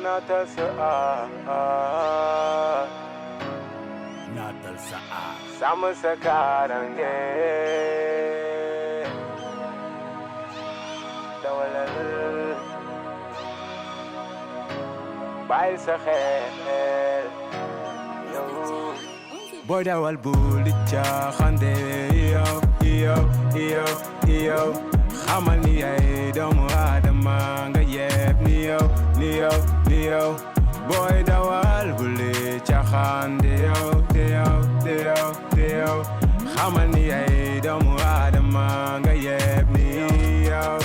Natal Sa'a Sama Sakarange Dawalal Bail sa xel Boy dawal bul di caaxaande yow xamal ni ay doomu aadama nga yeb ni yow Boy dawal bul di caaxaande yow xamal ni ay doomu aadama nga yeb ni yow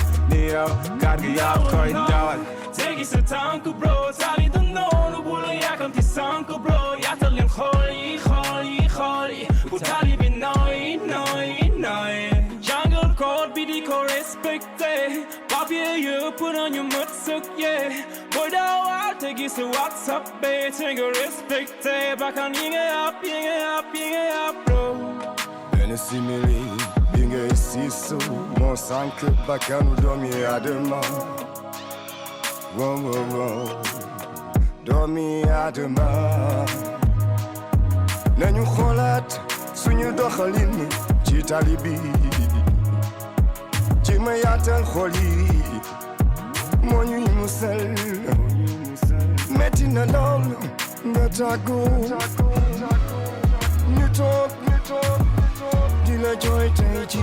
gaar gi yaa koy dawal Tegi sa tànk bro sali du noonu bu la yàkkamti sànk bro yaatal leen xool yi bu tali bi nooy jàngal code bi di ko respecté papier yëpp nañu mët sëkk booy dawal tegi sa WhatsApp be te nga respecté bakkan yi nga yàpp bro benn simili bi ngay siisu moo sànk bakkanu doomi Adama wow doomi Adama nañu xoolaat suñu doxalin ci tali bi ci ma yaatal xol yi moo ñuy musal metti na lool nga tàggoo ñu toog di la jooy tey ci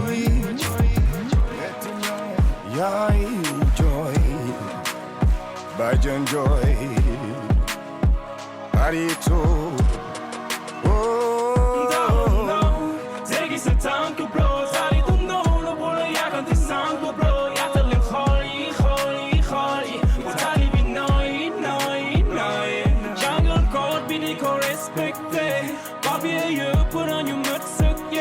yaay jooy Bajan joy, Marito. Tegi sa tànk bro, sali du noonu bu la yàkkamti sànk bro, yaatal leen xool yi, bu tali bi nooy, jàngal code bi di ko respecté, papier yëpp nañu mët sëkk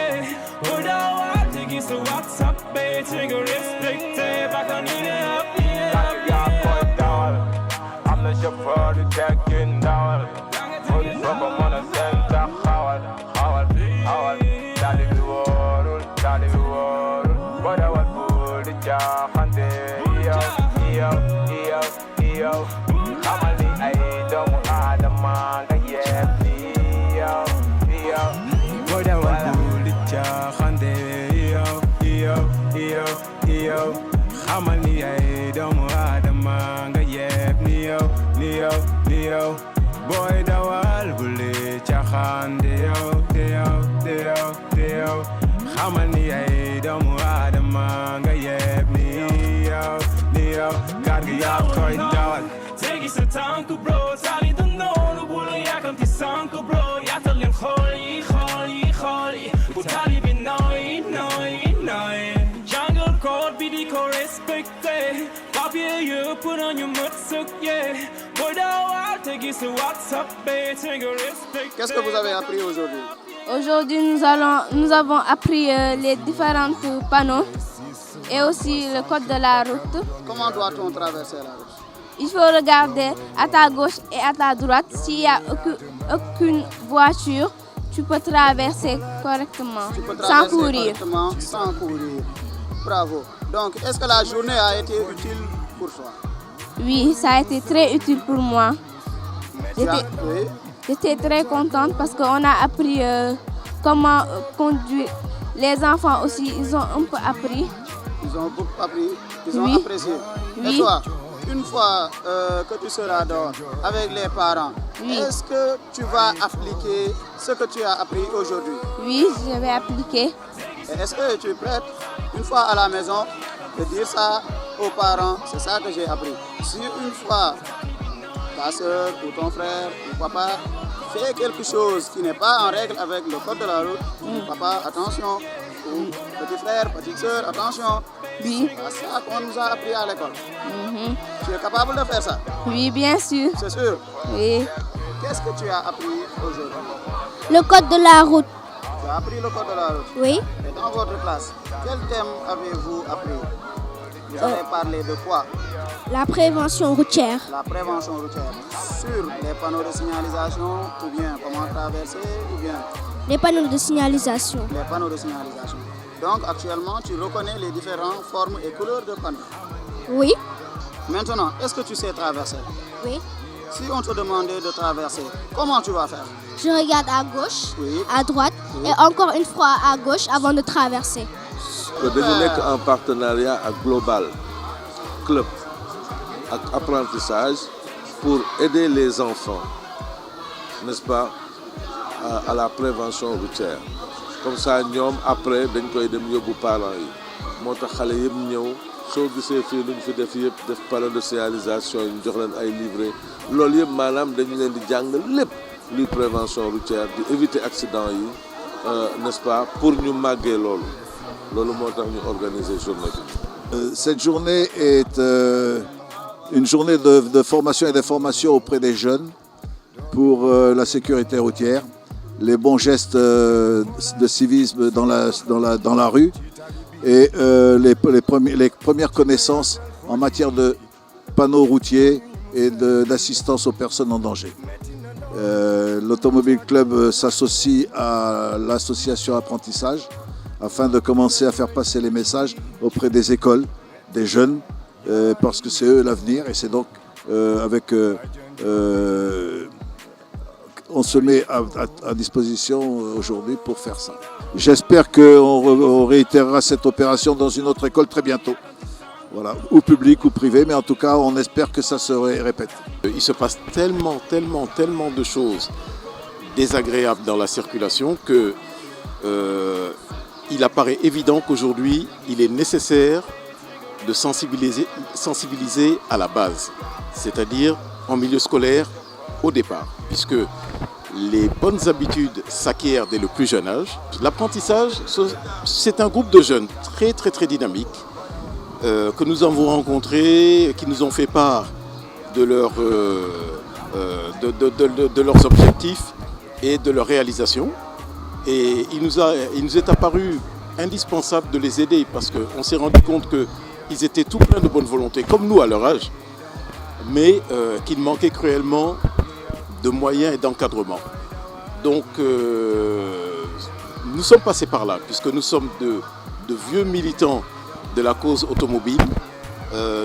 booy dawal tegi sa WhatsApp be te nga respecté, bakkan yi nga yàpp chauffeur du tekin dawal Odi soko mona senta xawal Tali bi wóorul Boy dawal bul di caaxaande yow xamal ni ay doomu aadama nga yeb ni yow Boy dawal bul di caaxaande yow xamal ni ay doomu aadama nga yeb ni yow Boy dawal bul di caaxaande yow xamal ni ay doomu aadama nga yeb ni yow gaar gi yaa koy dawal Tegi sa tànk bro sali du noonu bu la yàkkamti sànk bro yaatal leen xool yi bu tali bi nooy jàngal code bi di ko respecté papier yëpp nañu mët sëkk booy dawal tegi sa WhatsApp be te nga respecté. Qu'est-ce que vous avez appris aujourd'hui? Aujourd'hui, nous avons appris les différents panneaux et aussi le code de la route. Comment doit-on traverser la route? Il faut regarder à ta gauche et à ta droite. S'il n'y a aucune voiture, tu peux traverser correctement, sans courir. Sans courir. Bravo. Donc, est-ce que la journée a été utile pour toi? Oui, ça a été très utile pour moi. Oui. J'étais très contente parce qu'on a appris comment conduire. Les enfants aussi, ils ont un peu appris. Ils ont beaucoup appris, ils ont Oui. apprécié. Oui. Et toi, une fois que tu seras dehors avec les parents, Oui. est-ce que tu vas appliquer ce que tu as appris aujourd'hui? Oui, je vais appliquer. Et est-ce que tu es prête, une fois à la maison, de dire ça aux parents? C'est ça que j'ai appris. Si une fois ta soeur ou ton frère ou papa fait quelque chose qui n'est pas en règle avec le code de la route, papa, attention, ou petit frère, petite soeur, attention. Oui. C'est ça qu'on nous a appris à l'école. Tu es capable de faire ça? Oui, bien sûr. C'est sûr. Oui. Qu'est-ce que tu as appris aujourd'hui? Le code de la route. Tu as appris le code de la route. Oui. Et dans votre classe, quel thème avez-vous appris? Vous avez parlé de quoi? La prévention routière. La prévention routière. Sur les panneaux de signalisation, ou bien comment traverser, ou bien Les panneaux de signalisation. les panneaux de signalisation. Donc actuellement, tu reconnais les différentes formes et couleurs de panneaux. Oui. Maintenant, est-ce que tu sais traverser? Oui. Si on te demandait de traverser, comment tu vas faire? Je regarde à gauche, Oui. à droite et encore une fois à gauche avant de traverser. dañu nekk en partenariat ak Global Club ak apprentissage pour aider les enfants, n'est-ce pas, à la prévention routière. Comme ça ñoom après dañ koy dem yóbbu parents yi moo tax xale yëpp ñëw soo gisee fii lu ñu fi def yëpp def panneau de signalisation yi ñu jox leen ay livrets loolu yëpp maanaam dañu leen di jàng lépp luy prévention routière di éviter accident yi n'est-ce pas, pour ñu màggee loolu moo tax ñu organiser journée bi. Cette journée est une journée de formation et d'information auprès des jeunes pour la sécurité routière, les bons gestes de civisme dans la rue et les premières connaissances en matière de panneaux routiers et d'assistance aux personnes en danger. L'Automobile Club s'associe à l'association apprentissage afin de commencer à faire passer les messages auprès des écoles, des jeunes, parce que c'est eux l'avenir et c'est donc on se met à disposition aujourd'hui pour faire ça. J'espère qu'on réitérera cette opération dans une autre école très bientôt. Voilà, ou public ou privé, mais en tout cas, on espère que ça se répète. Il se passe tellement de choses désagréables dans la circulation que il apparaît évident qu'aujourd'hui, il est nécessaire de sensibiliser à la base, c'est-à-dire en milieu scolaire au départ, puisque les bonnes habitudes s'acquièrent dès le plus jeune âge. L'apprentissage, c'est un groupe de jeunes très dynamique que nous avons rencontrés, qui nous ont fait part de leurs objectifs et de leurs réalisations. Et il nous est apparu indispensable de les aider parce qu'on s'est rendu compte qu'ils étaient tout pleins de bonne volonté, comme nous à leur âge, mais qu'il manquait cruellement de moyens et d'encadrement. Donc nous sommes passés par là, puisque nous sommes de vieux militants de la cause automobile.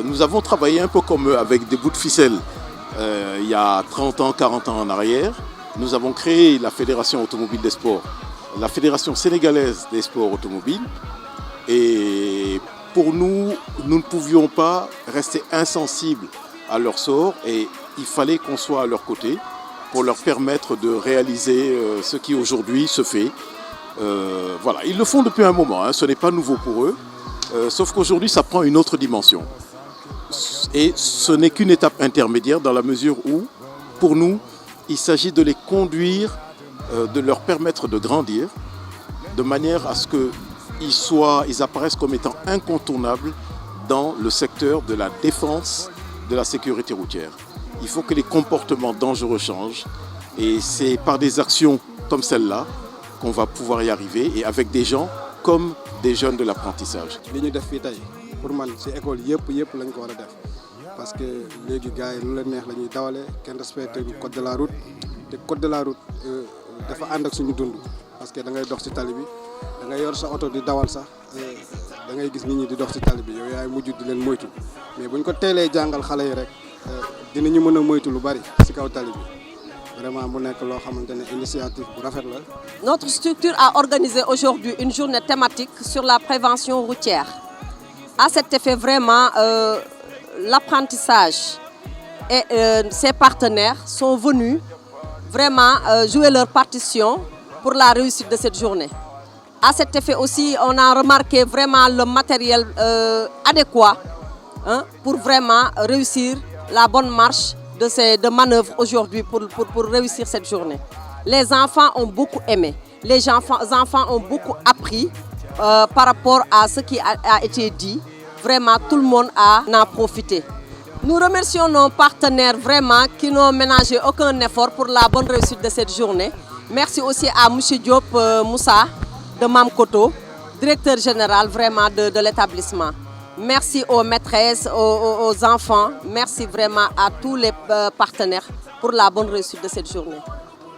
Nous avons travaillé un peu comme eux avec des bouts de ficelle il y a 30 ans, 40 ans en arrière. Nous avons créé la Fédération automobile des sports, la Fédération sénégalaise des sports automobiles. Et pour nous, nous ne pouvions pas rester insensibles à leur sort et il fallait qu'on soit à leur côté pour leur permettre de réaliser ce qui aujourd'hui se fait. Voilà, ils le font depuis un moment, hein, ce n'est pas nouveau pour eux, sauf qu'aujourd'hui ça prend une autre dimension. Et ce n'est qu'une étape intermédiaire dans la mesure où, pour nous, il s'agit de les conduire, de leur permettre de grandir, de manière à ce qu'ils apparaissent comme étant incontournables dans le secteur de la défense de la sécurité routière. Il faut que les comportements dangereux changent et c'est par des actions comme celle-là qu'on va pouvoir y arriver et avec des gens comme des jeunes de l'apprentissage. li ñu def fii tey pour man ci école yëpp lañ ko war a def parce que léegi gars yi lu leen neex la ñuy dawale kenn respecté le code de la route te code de la route dafa ànd ak suñu dund parce que da ngay dox ci tali bi da ngay yor sa oto di dawal sax da ngay gis nit ñi di dox ci tali bi yow yaay mujj di leen moytu mais buñ ko teelee jàngal xale yi rek dinañu mën a moytu lu bari ci kaw tali bi. Vraiment, initiative pour la. Notre structure a organisé aujourd'hui une journée thématique sur la prévention routière. À cet effet, vraiment, l'apprentissage et ses partenaires sont venus vraiment jouer leur partition pour la réussite de cette journée. À cet effet aussi, on a remarqué vraiment le matériel adéquat pour vraiment réussir la bonne marche de manœuvres aujourd'hui pour réussir cette journée. Les enfants ont beaucoup aimé, les enfants ont beaucoup appris par rapport à ce qui a été dit. Vraiment, tout le monde en a profité. Nous remercions nos partenaires vraiment qui n'ont ménagé aucun effort pour la bonne réussite de cette journée. Merci aussi à M. Diop Moussa de Mamkoto, directeur général vraiment de l'établissement. Merci aux maîtresses, aux enfants. Merci vraiment à tous les partenaires pour la bonne réussite de cette journée.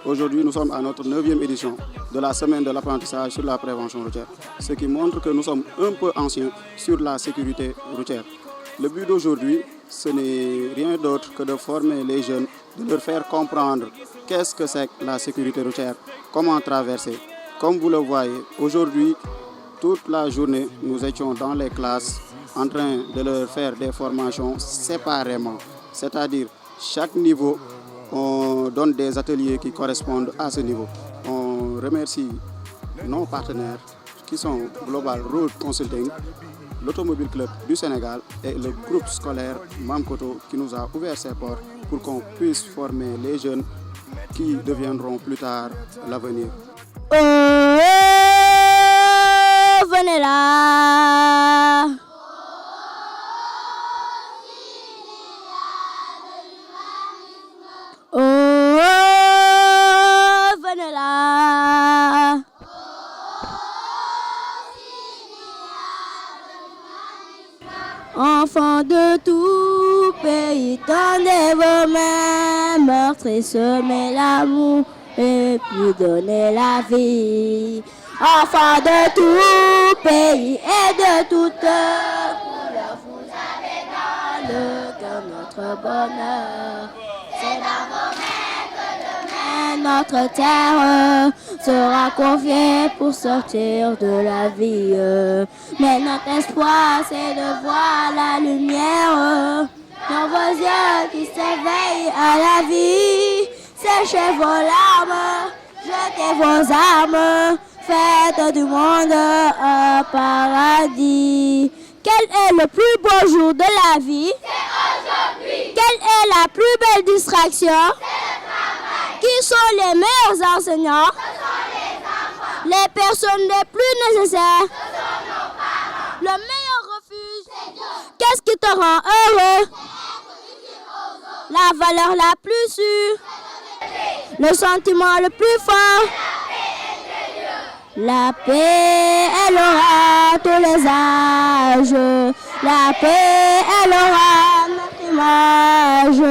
Aujourd'hui, nous sommes à notre 9e édition de la semaine de l'apprentissage sur la prévention routière, ce qui montre que nous sommes un peu anciens sur la sécurité routière. Le but d'aujourd'hui, ce n'est rien d'autre que de former les jeunes, de leur faire comprendre qu'est-ce que c'est que la sécurité routière, comment traverser. Comme vous le voyez, aujourd'hui, toute la journée, nous étions dans les classes en train de leur faire des formations séparément. C'est-à-dire, chaque niveau, on donne des ateliers qui correspondent à ce niveau. On remercie nos partenaires qui sont Global Road Consulting, l'Automobile Club du Sénégal et le groupe scolaire Mamkoto qui nous a ouvert ses portes pour qu'on puisse former les jeunes qui deviendront plus tard l'avenir. Oh, venez là. Oh, venez là. Enfants de tout pays, tendez vos mains, meurtrez, semez l'amour et puis donnez la vie. Enfants de tout pays et de toute couleur, vous avez dans le cœur notre bonheur. C'est dans vos mains que demain notre terre sera confiée pour sortir de la vie. Mais notre espoir, c'est de voir la lumière dans vos yeux qui s'éveillent à la vie. Séchez vos larmes, jetez vos armes, faites du monde un paradis. Quel est le plus beau jour de la vie? C'est aujourd'hui. Quelle est la plus belle distraction? C'est le travail. Qui sont les meilleurs enseignants? Ce sont les enfants. Les personnes les plus nécessaires? Ce sont nos parents. Le meilleur refuge? C'est Dieu. Qu'est-ce qui te rend heureux? La valeur la plus sûre? Le sentiment le plus fort? La paix, elle aura tous les âges. La paix, elle aura notre image.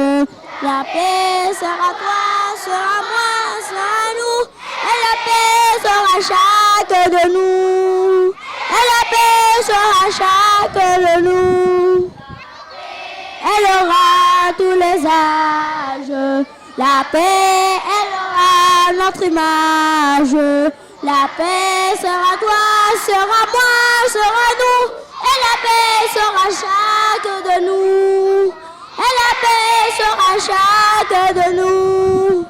La paix sera toi, sera moi, sera nous. Et la paix sera chacun de nous. Et la paix sera chacun de nous. Elle aura tous les âges. La paix, elle aura notre image. La paix sera toi, sera moi, sera nous. Et la paix sera chacun de nous. Et la paix sera chacun de nous.